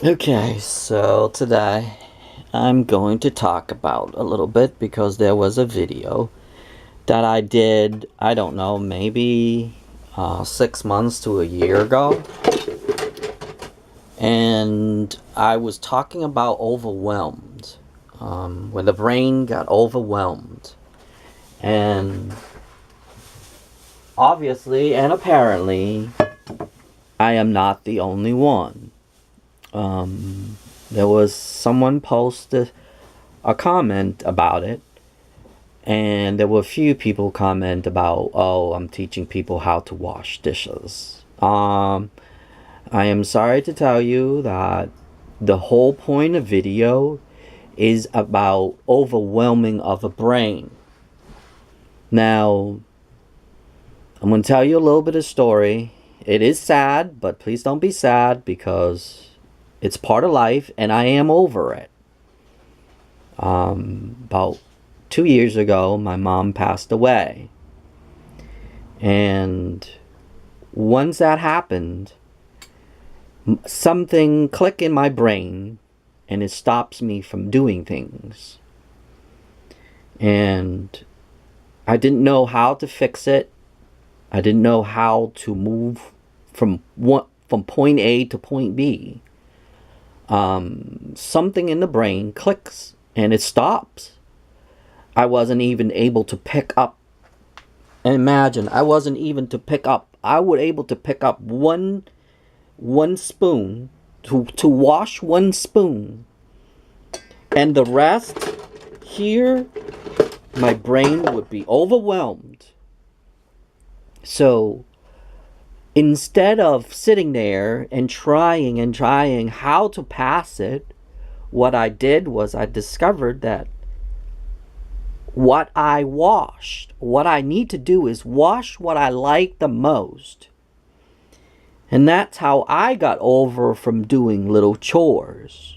Okay, so today I'm going to talk about a little bit because there was a video that I did, I don't know, maybe 6 months to a year ago. And I was talking about overwhelmed, when the brain got overwhelmed. And obviously and apparently, I am not the only one. There was someone posted a comment about it, and there were a few people comment about, oh, I'm teaching people how to wash dishes. I am sorry to tell you that the whole point of video is about overwhelming of a brain. Now, I'm going to tell you a little bit of story. It is sad, but please don't be sad because it's part of life and I am over it. About 2 years ago, my mom passed away. And once that happened, something clicked in my brain and it stops me from doing things. And I didn't know how to fix it. I didn't know how to move from point A to point B. Something in the brain clicks and it stops. I wasn't even able to pick up. Imagine, I wasn't even to pick up. I was able to pick up one spoon to wash one spoon, and the rest here, my brain would be overwhelmed. So instead of sitting there and trying how to pass it, what I did was I discovered that what I need to do is wash what I like the most. And that's how I got over from doing little chores.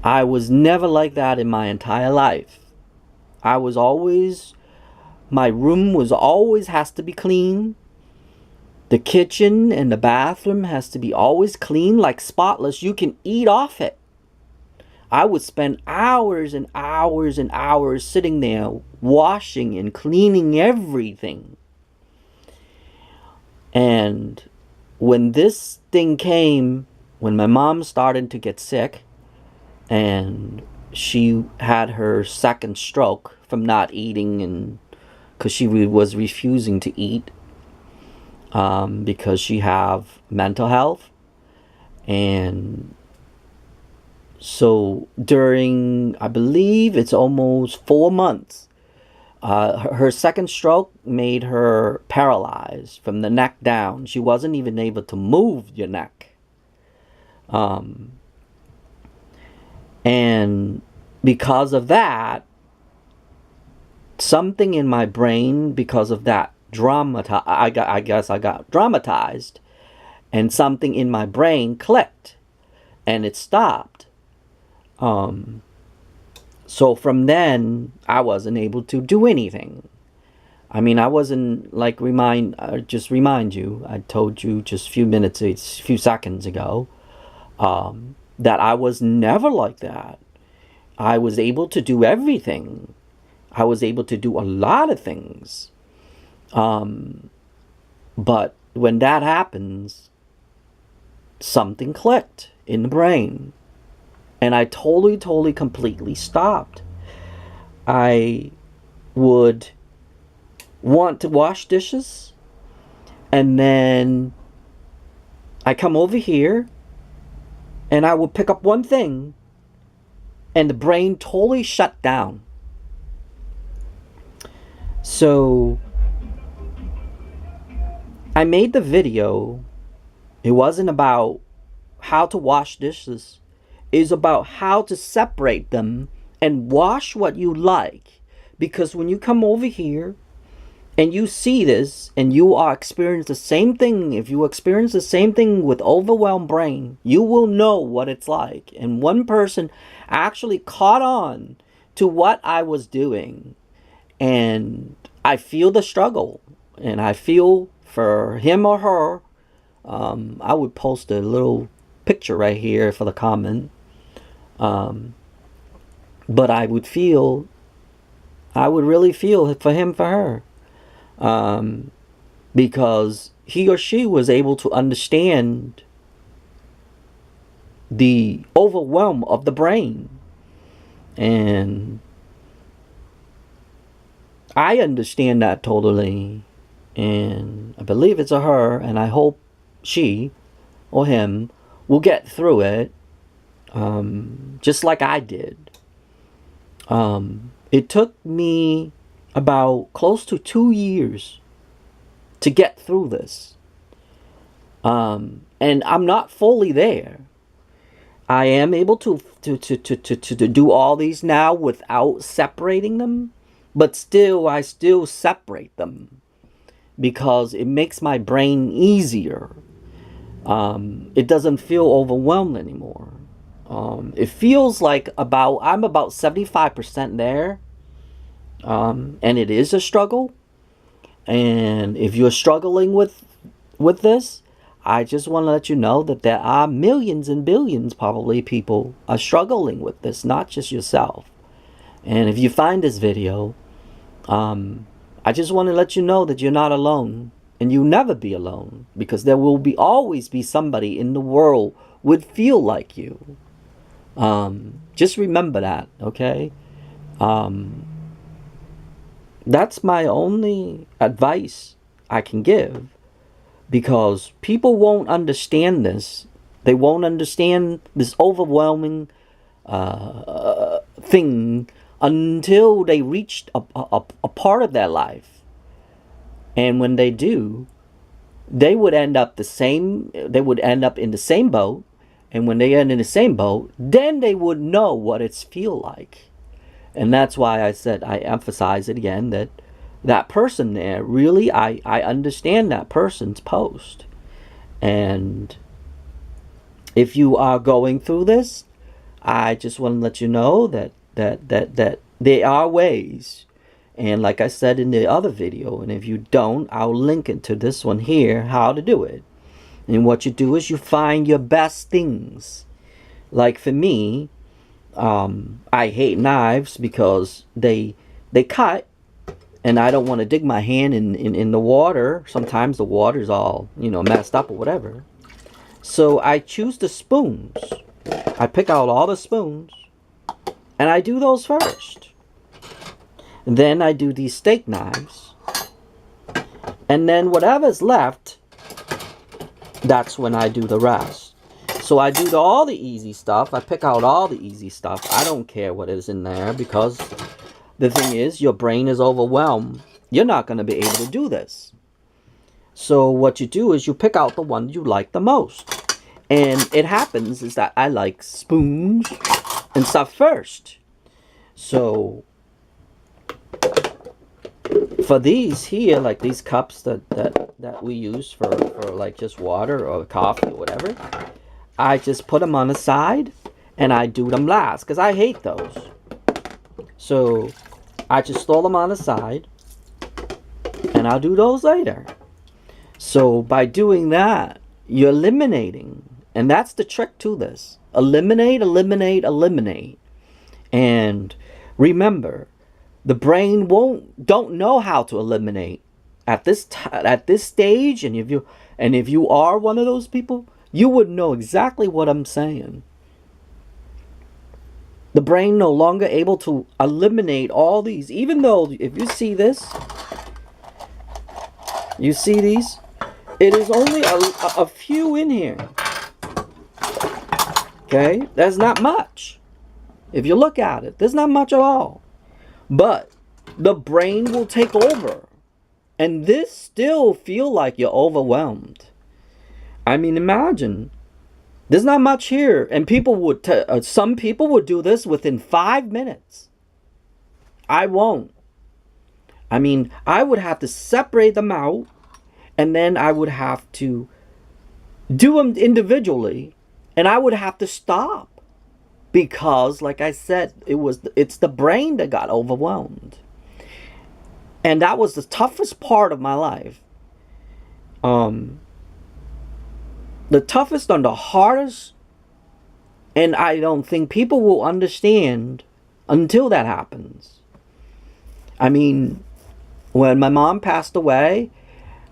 I was never like that in my entire life. I was always, my room was always has to be clean. The kitchen and the bathroom has to be always clean, like spotless. You can eat off it. I would spend hours and hours and hours sitting there washing and cleaning everything. And when this thing came, when my mom started to get sick and she had her second stroke from not eating, and because she was refusing to eat, because she have mental health. And so during, I believe it's almost 4 months, her second stroke made her paralyzed from the neck down. She wasn't even able to move your neck. And because of that, something in my brain, because of that, I guess I got dramatized, and something in my brain clicked, and it stopped. So from then, I wasn't able to do anything. I mean, I wasn't like just remind you. I told you just a few seconds ago, that I was never like that. I was able to do everything. I was able to do a lot of things. But when that happens, something clicked in the brain. And I totally, completely stopped. I would want to wash dishes, and then I come over here, and I would pick up one thing, and the brain totally shut down. So I made the video. It wasn't about how to wash dishes. Is about how to separate them and wash what you like. Because when you come over here and you see this and you are experiencing the same thing, if you experience the same thing with overwhelmed brain, you will know what it's like. And one person actually caught on to what I was doing, and I feel the struggle, and I feel for him or her. I would post a little picture right here for the comment. But I would really feel for him, for her. Because he or she was able to understand the overwhelm of the brain. And I understand that totally. And I believe it's a her, and I hope she or him will get through it, just like I did. It took me about close to 2 years to get through this. And I'm not fully there. I am able to do all these now without separating them, but still, I still separate them because it makes my brain easier. It doesn't feel overwhelmed anymore. It feels like I'm about 75% there, and it is a struggle. And if you're struggling with this, I just want to let you know that there are millions and billions probably people are struggling with this, not just yourself. And if you find this video, I just want to let you know that you're not alone, and you'll never be alone, because there will always be somebody in the world would feel like you. Just remember that, okay? That's my only advice I can give, because people won't understand this. They won't understand this overwhelming thing until they reach a part of their life. And when they do, they would end up in the same boat. And when they end in the same boat, then they would know what it's feel like. And that's why I said, I emphasize it again, that person there, really, I understand that person's post. And if you are going through this, I just want to let you know that there are ways. And like I said in the other video, and if you don't, I'll link it to this one here, how to do it. And what you do is you find your best things. Like for me, I hate knives because they cut, and I don't want to dig my hand in the water. Sometimes the water's all, messed up or whatever. So I choose the spoons. I pick out all the spoons, and I do those first. And then I do these steak knives. And then whatever's left, that's when I do the rest. So I do all the easy stuff. I pick out all the easy stuff. I don't care what is in there, because the thing is, your brain is overwhelmed. You're not going to be able to do this. So what you do is you pick out the one you like the most. And it happens is that I like spoons and stuff first. So for these here, like these cups that we use for like just water or coffee or whatever, I just put them on the side and I do them last, because I hate those. So I just throw them on the side and I'll do those later. So by doing that, you're eliminating. And that's the trick to this. Eliminate, eliminate, eliminate. And remember, the brain don't know how to eliminate at this stage. And if you are one of those people, you would know exactly what I'm saying. The brain no longer able to eliminate all these. Even though, if you see this, you see these, it is only a few in here. Okay, that's not much. If you look at it, there's not much at all. But the brain will take over. And this still feel like you're overwhelmed. I mean, imagine. There's not much here. And people would, some people would do this within 5 minutes. I won't. I mean, I would have to separate them out. And then I would have to do them individually. And I would have to stop. Because, like I said, it's the brain that got overwhelmed. And that was the toughest part of my life. The toughest and the hardest And I don't think people will understand until that happens. I mean, when my mom passed away,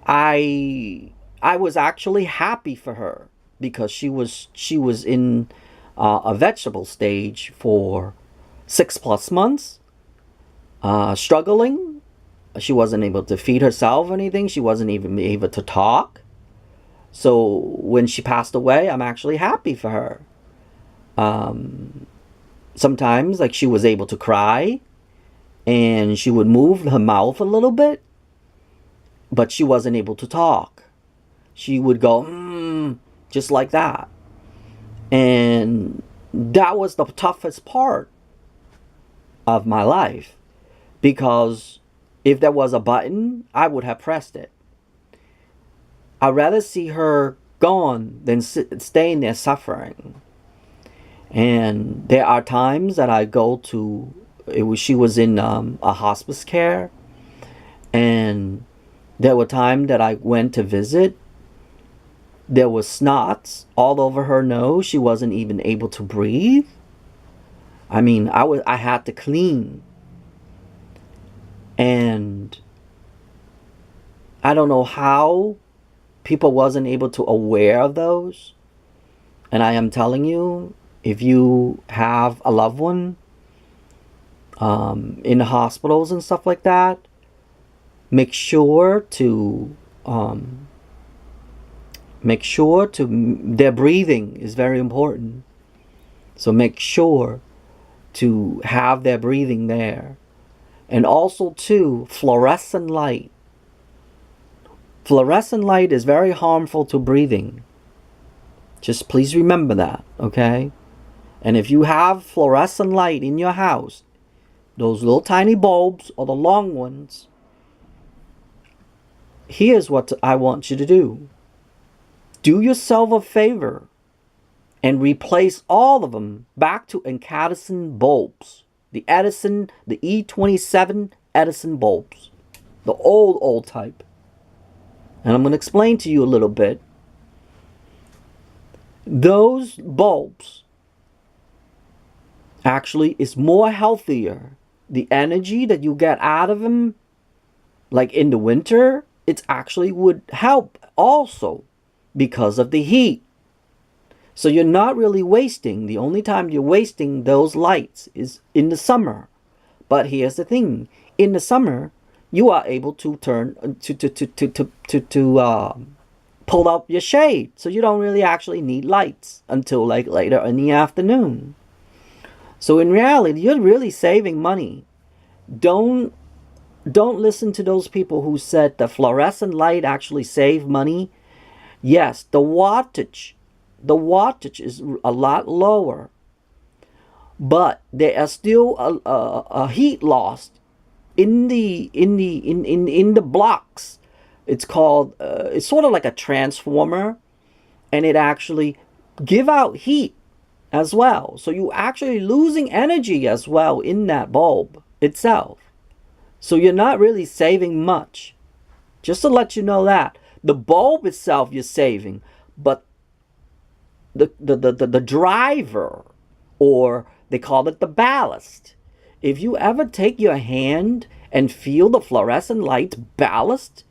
I was actually happy for her because she was in a vegetable stage for 6+ months, struggling. She wasn't able to feed herself or anything. She wasn't even able to talk. So when she passed away, I'm actually happy for her. Sometimes, like, she was able to cry and she would move her mouth a little bit, but she wasn't able to talk. She would go, just like that. And that was the toughest part of my life, because if there was a button, I would have pressed it. I'd rather see her gone than staying there suffering. And there are times that I go to, she was in a hospice care, and there were times that I went to visit. There was snots all over her nose. She wasn't even able to breathe. I mean, I had to clean. And I don't know how people wasn't able to aware of those. And I am telling you, if you have a loved one in the hospitals and stuff like that, make sure to their breathing is very important. So make sure to have their breathing there. And also too, fluorescent light. Fluorescent light is very harmful to breathing. Just please remember that, okay? And if you have fluorescent light in your house, those little tiny bulbs or the long ones, here's what I want you to do. Do yourself a favor and replace all of them back to incandescent bulbs. The Edison, the E27 Edison bulbs. The old type. And I'm going to explain to you a little bit. Those bulbs actually is more healthier. The energy that you get out of them, like in the winter, it actually would help also because of the heat. So you're not really wasting. The only time you're wasting those lights is in the summer. But here's the thing. In the summer, you are able to turn to pull up your shade. So you don't really actually need lights until like later in the afternoon. So in reality, you're really saving money. Don't listen to those people who said the fluorescent light actually save money. Yes, the wattage is a lot lower, but there is still a heat loss in the blocks. It's called it's sort of like a transformer, and it actually give out heat as well. So you actually losing energy as well in that bulb itself. So you're not really saving much. Just to let you know that the bulb itself you're saving, but the driver, or they call it the ballast. If you ever take your hand and feel the fluorescent light ballast,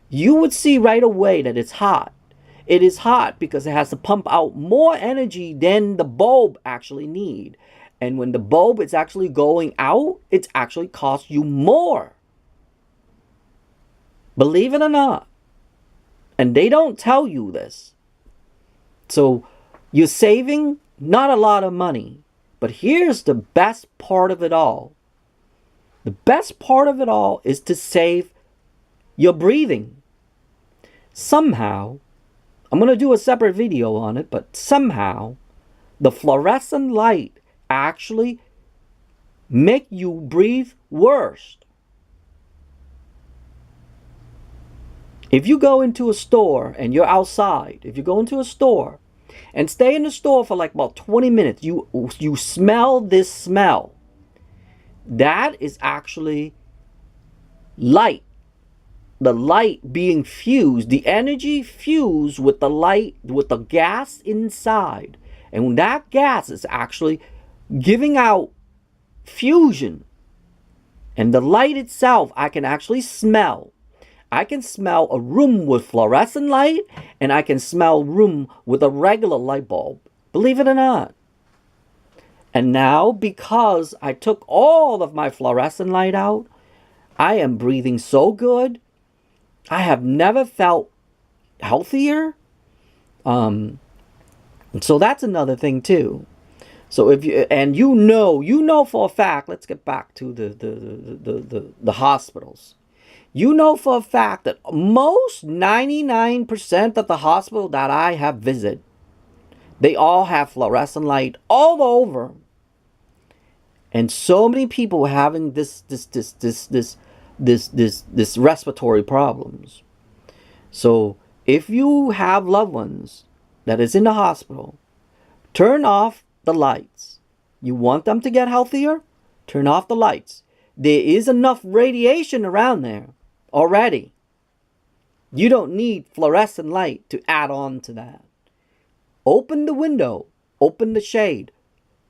you would see right away that it's hot. It is hot because it has to pump out more energy than the bulb actually need. And when the bulb is actually going out, it's actually costs you more. Believe it or not. And they don't tell you this. So you're saving not a lot of money. But here's the best part of it all. The best part of it all is to save your breathing. Somehow, I'm going to do a separate video on it, but somehow the fluorescent light actually make you breathe worse. If you go into a store and you're outside, if you go into a store and stay in the store for like about 20 minutes, you smell this smell. That is actually light. The light being fused, the energy fused with the light, with the gas inside. And that gas is actually giving out fusion. And the light itself, I can actually smell. I can smell a room with fluorescent light, and I can smell a room with a regular light bulb. Believe it or not. And now, because I took all of my fluorescent light out, I am breathing so good. I have never felt healthier. So that's another thing too. So if you know for a fact, let's get back to the hospitals. You know for a fact that most 99% of the hospital that I have visited, they all have fluorescent light all over. And so many people were having this respiratory problems. So if you have loved ones that is in the hospital, turn off the lights. You want them to get healthier? Turn off the lights. There is enough radiation around there already. You don't need fluorescent light to add on to that. Open the window. Open the shade.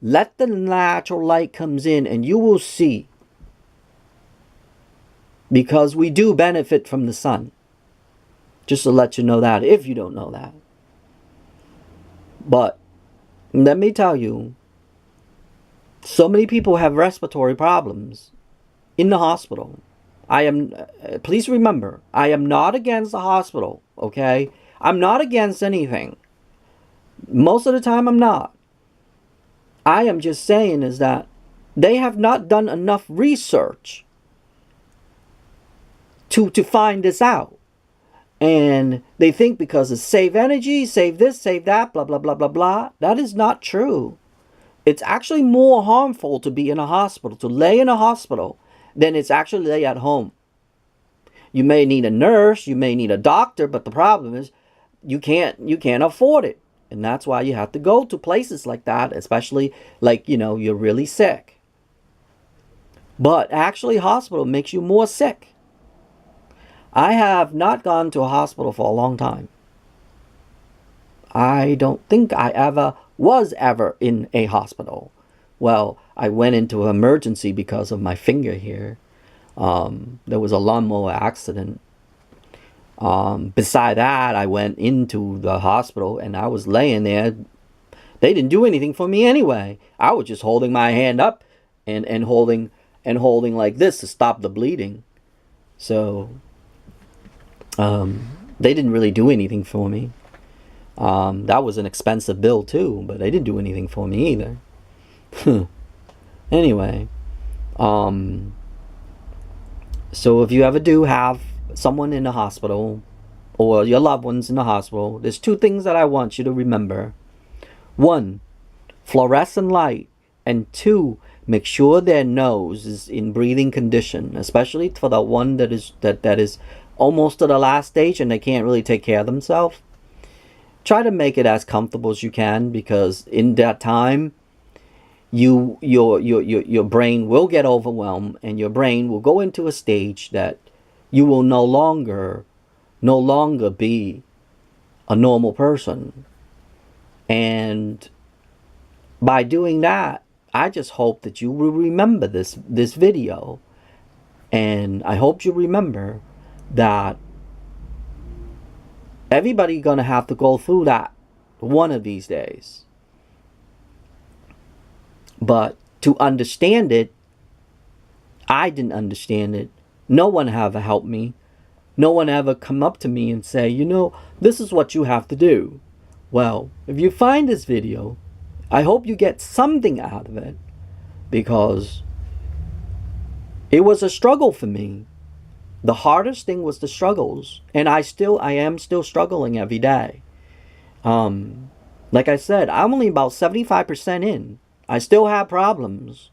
Let the natural light comes in and you will see. Because we do benefit from the sun. Just to let you know that, if you don't know that. But let me tell you, so many people have respiratory problems in the hospital. Please remember, I am not against the hospital, okay? I'm not against anything. Most of the time I'm not. I am just saying is that they have not done enough research to find this out. And they think because it's save energy, save this, save that, blah, blah, blah, blah, blah. That is not true. It's actually more harmful to be in a hospital, to lay in a hospital, than it's actually lay at home. You may need a nurse, you may need a doctor, but the problem is you can't afford it. And that's why you have to go to places like that, especially like, you're really sick. But actually, hospital makes you more sick. I have not gone to a hospital for a long time. I don't think I was ever in a hospital. Well, I went into an emergency because of my finger here. There was a lawnmower accident. Beside that, I went into the hospital and I was laying there. They didn't do anything for me anyway. I was just holding my hand up and holding like this to stop the bleeding. So they didn't really do anything for me. That was an expensive bill too, but they didn't do anything for me either. Anyway, so if you ever do have someone in the hospital or your loved ones in the hospital, there's two things that I want you to remember. One, fluorescent light, and two, make sure their nose is in breathing condition, especially for the one that is almost to the last stage and they can't really take care of themselves. Try to make it as comfortable as you can, because in that time your brain will get overwhelmed and your brain will go into a stage that you will no longer be a normal person. And by doing that, I just hope that you will remember this video, and I hope you remember that everybody's gonna have to go through that one of these days. But to understand it, I didn't understand it. No one ever helped me. No one ever come up to me and say, this is what you have to do. Well, if you find this video, I hope you get something out of it, because it was a struggle for me. The hardest thing was the struggles, and I am still struggling every day. Like I said, I'm only about 75% in. I still have problems.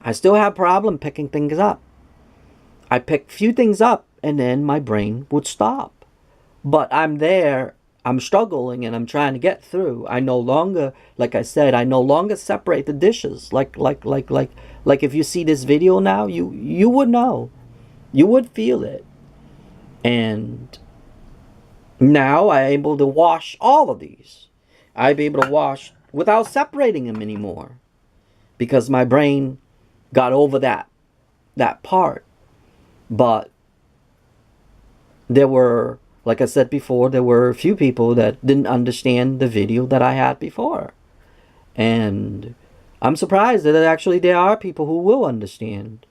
I still have problem picking things up. I pick few things up and then my brain would stop. But I'm there, I'm struggling, and I'm trying to get through. I no longer, like I said, I no longer separate the dishes. Like if you see this video now, you would know. You would feel it. And now I'm able to wash all of these. I'd be able to wash without separating them anymore, because my brain got over that part. But there were, like I said before, there were a few people that didn't understand the video that I had before. And I'm surprised that actually there are people who will understand.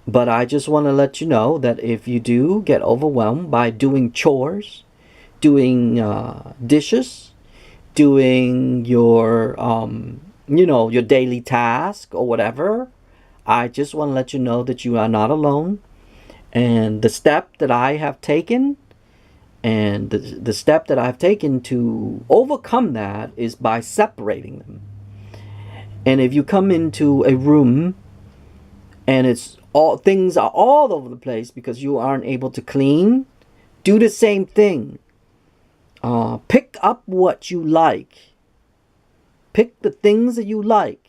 But I just want to let you know that if you do get overwhelmed by doing chores, doing dishes, doing your, your daily task or whatever, I just want to let you know that you are not alone. And the step that I have taken, and the step that I've taken to overcome that is by separating them. And if you come into a room and things are all over the place because you aren't able to clean, do the same thing. Pick up what you like. Pick the things that you like.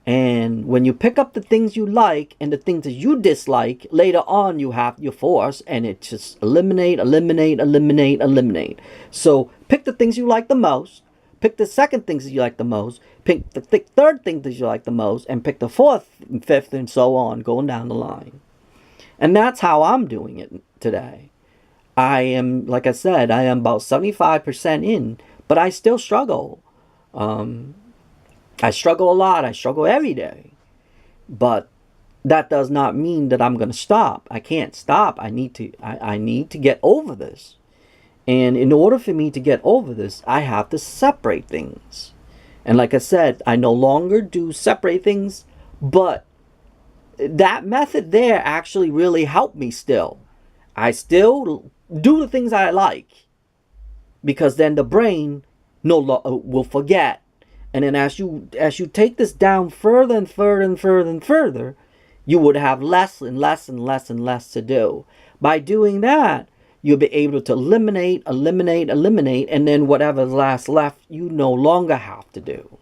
And when you pick up the things you like and the things that you dislike, later on you have your force, and it just eliminate. So pick the things you like the most, pick the second things that you like the most, pick the third thing that you like the most, and pick the fourth and fifth and so on, going down the line. And that's how I'm doing it today. I am, like I said, I am about 75% in, but I still struggle. I struggle a lot. I struggle every day. But that does not mean that I'm going to stop. I can't stop. I need to get over this. And in order for me to get over this, I have to separate things. And like I said, I no longer do separate things, but that method there actually really helped me still. I still do the things I like, because then the brain will forget. And then as you take this down further and further, you would have less and less to do. By doing that, you'll be able to eliminate, and then whatever's left, you no longer have to do.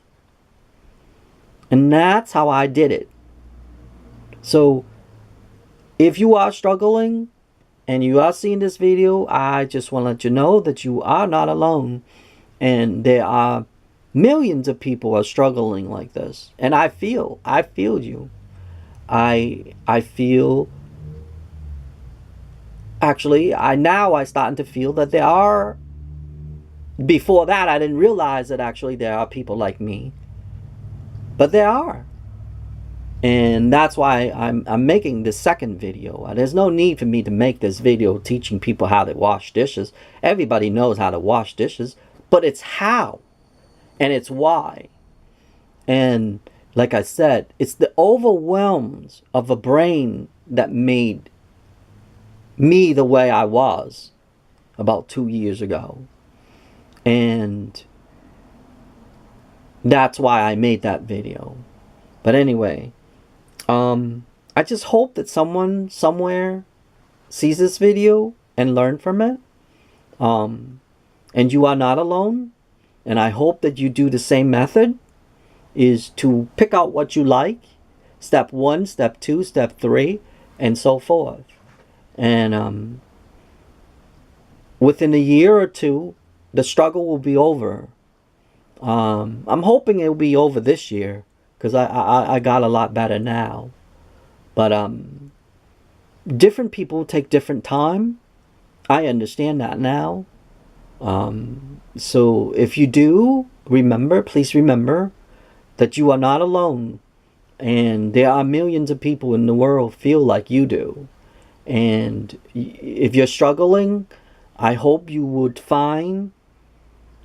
And that's how I did it. So, if you are struggling and you are seeing this video, I just want to let you know that you are not alone. And there are millions of people are struggling like this. And I feel you. I feel, actually, I starting to feel that there are, before that I didn't realize that actually there are people like me. But there are. And that's why I'm making this second video. There's no need for me to make this video teaching people how to wash dishes. Everybody knows how to wash dishes, but it's how. And it's why. And like I said, it's the overwhelms of a brain that made me the way I was about 2 years ago. And that's why I made that video. But anyway, I just hope that someone somewhere sees this video and learn from it. And you are not alone. And I hope that you do the same method, is to pick out what you like. Step 1, step 2, step 3, and so forth. And within a year or two, the struggle will be over. I'm hoping it will be over this year, because I got a lot better now. But different people take different time. I understand that now. So if you do, please remember that you are not alone. And there are millions of people in the world feel like you do. And if you're struggling, I hope you would find,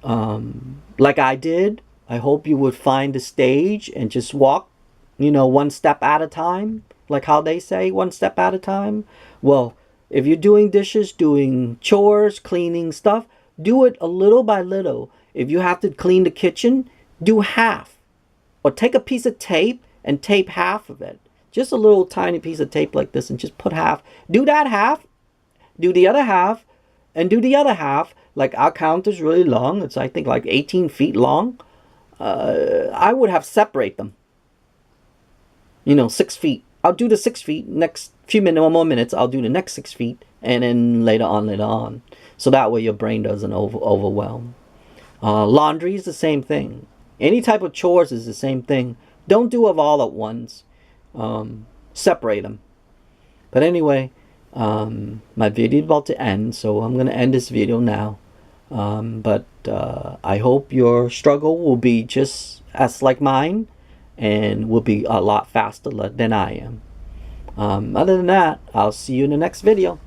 like I did, I hope you would find the stage and just walk, one step at a time. Like how they say, one step at a time. Well, if you're doing dishes, doing chores, cleaning stuff, do it a little by little. If you have to clean the kitchen, do half. Or take a piece of tape and tape half of it. Just a little tiny piece of tape like this, and just put half. Do that half. Do the other half. And do the other half. Like our counter's really long. It's, I think, like 18 feet long. I would have separate them. 6 feet. I'll do the 6 feet. Next few more minutes, I'll do the next 6 feet. And then later on. So that way your brain doesn't overwhelm. Laundry is the same thing. Any type of chores is the same thing. Don't do it all at once. Separate them. But anyway, my video is about to end, so I'm going to end this video now. But I hope your struggle will be just as like mine and will be a lot faster than I am. Other than that, I'll see you in the next video.